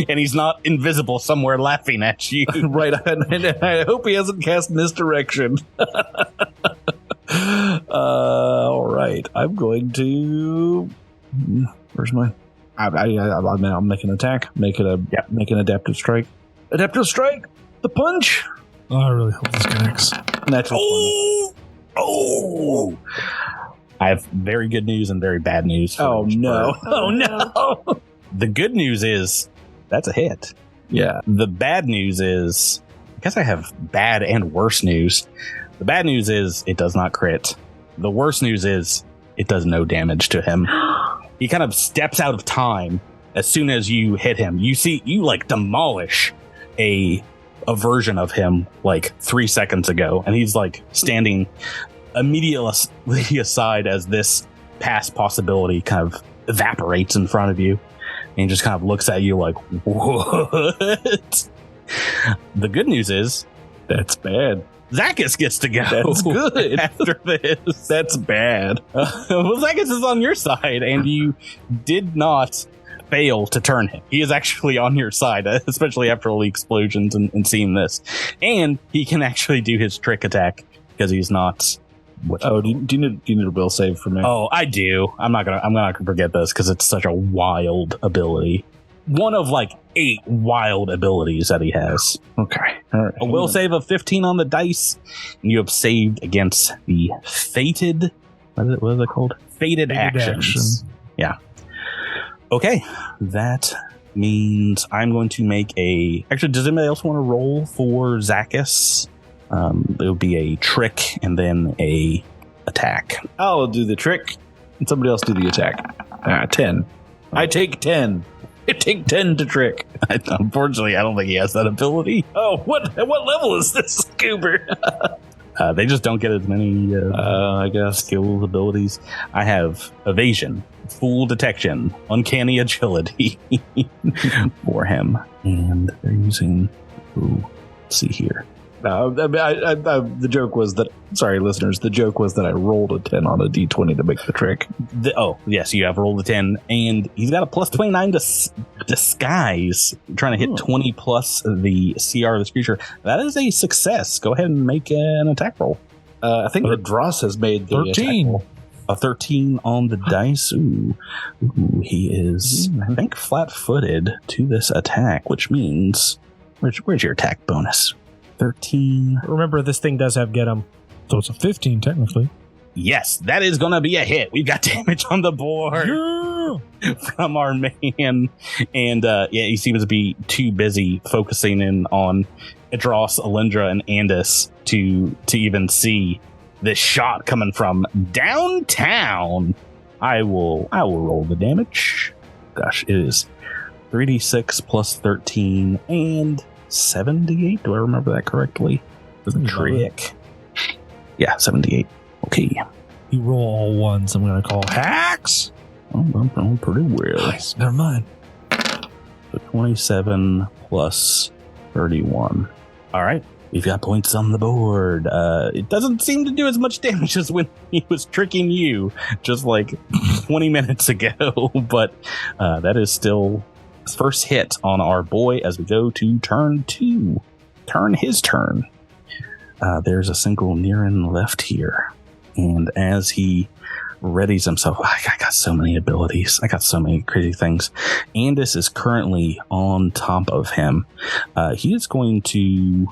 And he's not invisible somewhere laughing at you.
Right, and I hope he hasn't cast Misdirection. All right, I'm going to. Where's my? I'll make an attack. Make an adaptive strike. Adaptive strike. The punch.
Oh, I really hope this connects.
Natural.
Oh! I have very good news and very bad news.
Oh no! Oh no!
The good news is that's a hit.
Yeah.
The bad news is, I guess I have bad and worse news. The bad news is it does not crit. The worst news is it does no damage to him. He kind of steps out of time as soon as you hit him. You see, you like demolish a version of him like 3 seconds ago, and he's like standing immediately aside as this past possibility kind of evaporates in front of you. And he just kind of looks at you like, what? The good news is,
That's bad.
Zakis gets to go.
That's good.
After this.
That's bad.
Well, Zakis is on your side, and you did not fail to turn him. He is actually on your side, especially after all the explosions and seeing this. And he can actually do his trick attack because he's not...
Do you need a will save for me?
Oh, I do. I'm not gonna forget this because it's such a wild ability. One of like 8 wild abilities that he has.
Okay. All right.
A will save of 15 on the dice, and you have saved against the fated. What is it called? Fated actions. Yeah. Okay, that means I'm going to make a. Actually, does anybody else want to roll for Zakis? It would be a trick and then a attack.
I'll do the trick, and somebody else do the attack. 10. I take 10. I take 10 to trick.
Unfortunately, I don't think he has that ability.
Oh, what level is this, Goober?
They just don't get as many,
I guess,
skills, abilities. I have evasion, fool detection, uncanny agility for him. And they're using, let's see here.
The joke was that, sorry, listeners, the joke was that I rolled a 10 on a d20 to make the trick.
Yes, you have rolled a 10, and he's got a plus 29 to disguise, trying to hit 20 plus the CR of this creature. That is a success. Go ahead and make an attack roll.
I think that Dross has made the
13.
attack roll.
A 13 on the dice. Ooh, he is, I think, flat-footed to this attack, which means, where's your attack bonus? 13.
Remember, this thing does have get 'em.
So it's a 15 technically.
Yes, that is going to be a hit. We've got damage on the board from our man. And he seems to be too busy focusing in on Idros, Alindra, and Andis to even see this shot coming from downtown. I will roll the damage. Gosh, it is 3d6 plus 13 and 78. Do I remember that correctly? For the trick. Yeah, 78. Okay.
You roll all ones. I'm going to call hacks.
Oh, I'm doing pretty well.
Nice. Never mind.
So 27 plus 31. All right. We've got points on the board. It doesn't seem to do as much damage as when he was tricking you just like 20 minutes ago. But that is still first hit on our boy as we go to turn 2. His turn. There's a single Nirin left here. And as he readies himself, I got so many abilities. I got so many crazy things. Andis is currently on top of him. He is going to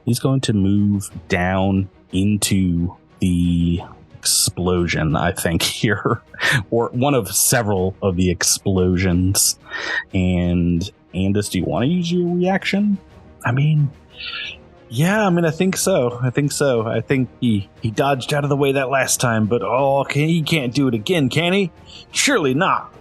He's going to move down into the explosion, I think, here, or one of several of the explosions. And Andis, do you want to use your reaction?
I mean, yeah, I think so. I think he dodged out of the way that last time, but he can't do it again, can he? Surely not.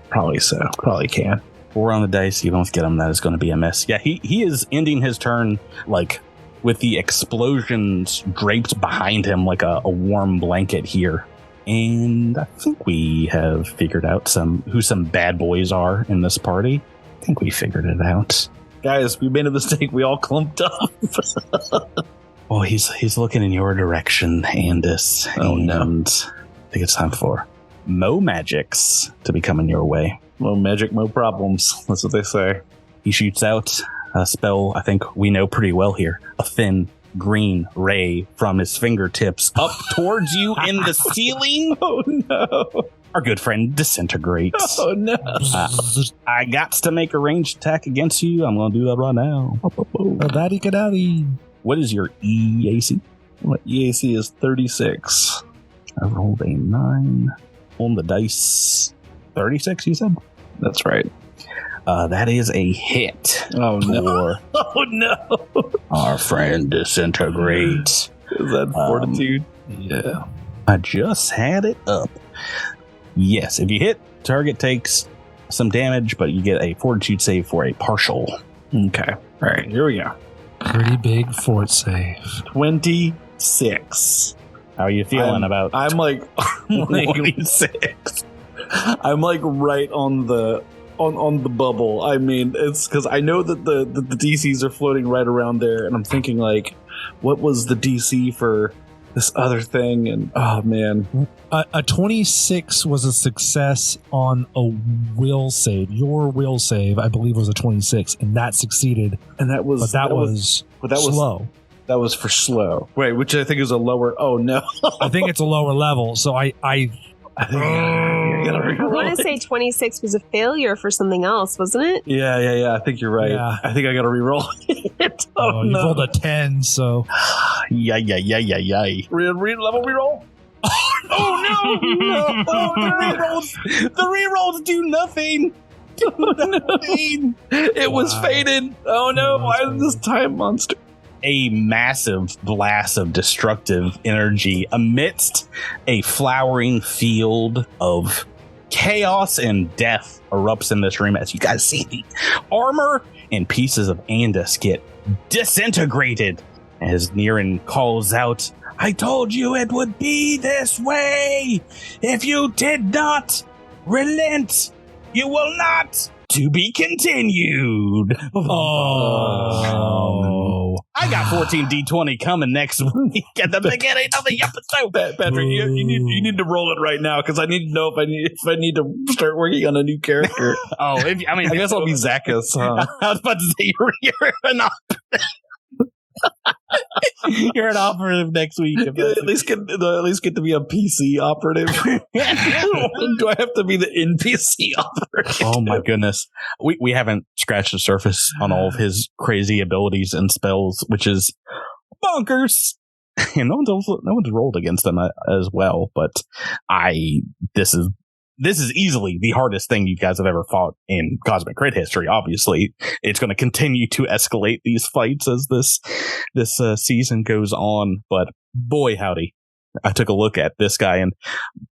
Probably so. Probably can.
4 on the dice. You don't get him. That is going to be a miss. Yeah, he is ending his turn like with the explosions draped behind him like a warm blanket here. And I think we have figured out who some bad boys are in this party. I think we figured it out.
Guys, we made a mistake. We all clumped up.
Oh, he's looking in your direction, Andis.
Oh, no.
And I think it's time for Mo Magics to be coming your way.
Mo magic, mo problems. That's what they say.
He shoots out a spell I think we know pretty well here. A thin green ray from his fingertips up towards you in the ceiling.
Oh, no.
Our good friend disintegrates.
Oh, no.
I got to make a ranged attack against you. I'm going to do that right now. What is your EAC?
My EAC is 36.
I rolled a 9 on the dice. 36, you said?
That's right.
That is a hit.
Oh, no.
For
Oh, no.
our friend disintegrates.
Is that fortitude?
Yeah. I just had it up. Yes, if you hit, target takes some damage, but you get a fortitude save for a partial.
Okay. All right, here we go.
Pretty big fort save.
26.
How are you feeling about
I'm like
26?
I'm like right on the bubble. I mean, it's because I know that the DCs are floating right around there, and I'm thinking like, what was the DC for this other thing? And oh man,
A 26 was a success on a will save. Your will save, I believe, was a 26, and that succeeded.
and that was
But that was slow.
That was for slow. Wait, which I think is a lower. Oh no,
I think it's a lower level. So I
I think I gotta
I
reroll
want
it.
to say 26 was a failure for something else, wasn't it?
Yeah. I think you're right.
Yeah.
I think I gotta reroll it. Oh,
you
no.
rolled a 10, so
Yay.
Level reroll.
Oh no! The rerolls do nothing.
It was
Wow.
faded. Oh no! Why is this time monster?
A massive blast of destructive energy amidst a flowering field of chaos and death erupts in this room as you guys see the armor and pieces of Andis get disintegrated as Niran calls out, "I told you it would be this way! If you did not relent, you will not to be continued."
oh.
I got 14 D20 coming next week at the beginning of the episode.
Patrick, you need to roll it right now because I need to know if I need to start working on a new character.
Oh, I
guess I'll be Zacchus. Huh?
I was about to say you're an you're an operative next week.
At least get to be a PC operative. Do I have to be the NPC operative?
Oh my goodness, we haven't scratched the surface on all of his crazy abilities and spells, which is bonkers. And no one's rolled against him as well. But this is easily the hardest thing you guys have ever fought in Cosmic Crit history. Obviously, it's going to continue to escalate these fights as this season goes on. But boy, howdy. I took a look at this guy, and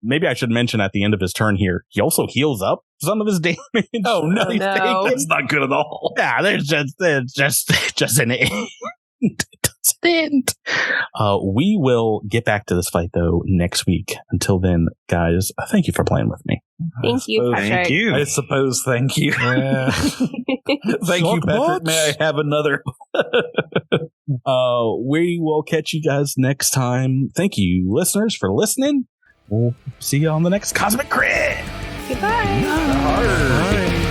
maybe I should mention at the end of his turn here, he also heals up some of his damage.
Oh no,
Oh, no.
It's not good at all.
Yeah, there's just an end. We will get back to this fight though next week. Until then, guys, thank you for playing with me.
Thank you,
Thank
Patrick.
you.
I suppose. Thank you.
Yeah.
Thank you, Patrick. May I have another?
We will catch you guys next time. Thank you, listeners, for listening. We'll see you on the next Cosmic Crit.
Goodbye.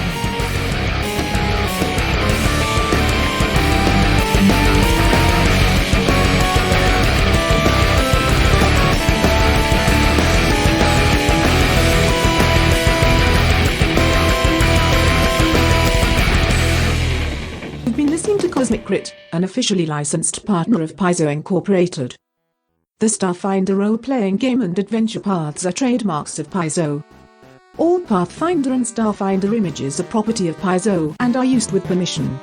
Cosmic Crit, an officially licensed partner of Paizo Incorporated. The Starfinder role-playing game and adventure paths are trademarks of Paizo. All Pathfinder and Starfinder images are property of Paizo and are used with permission.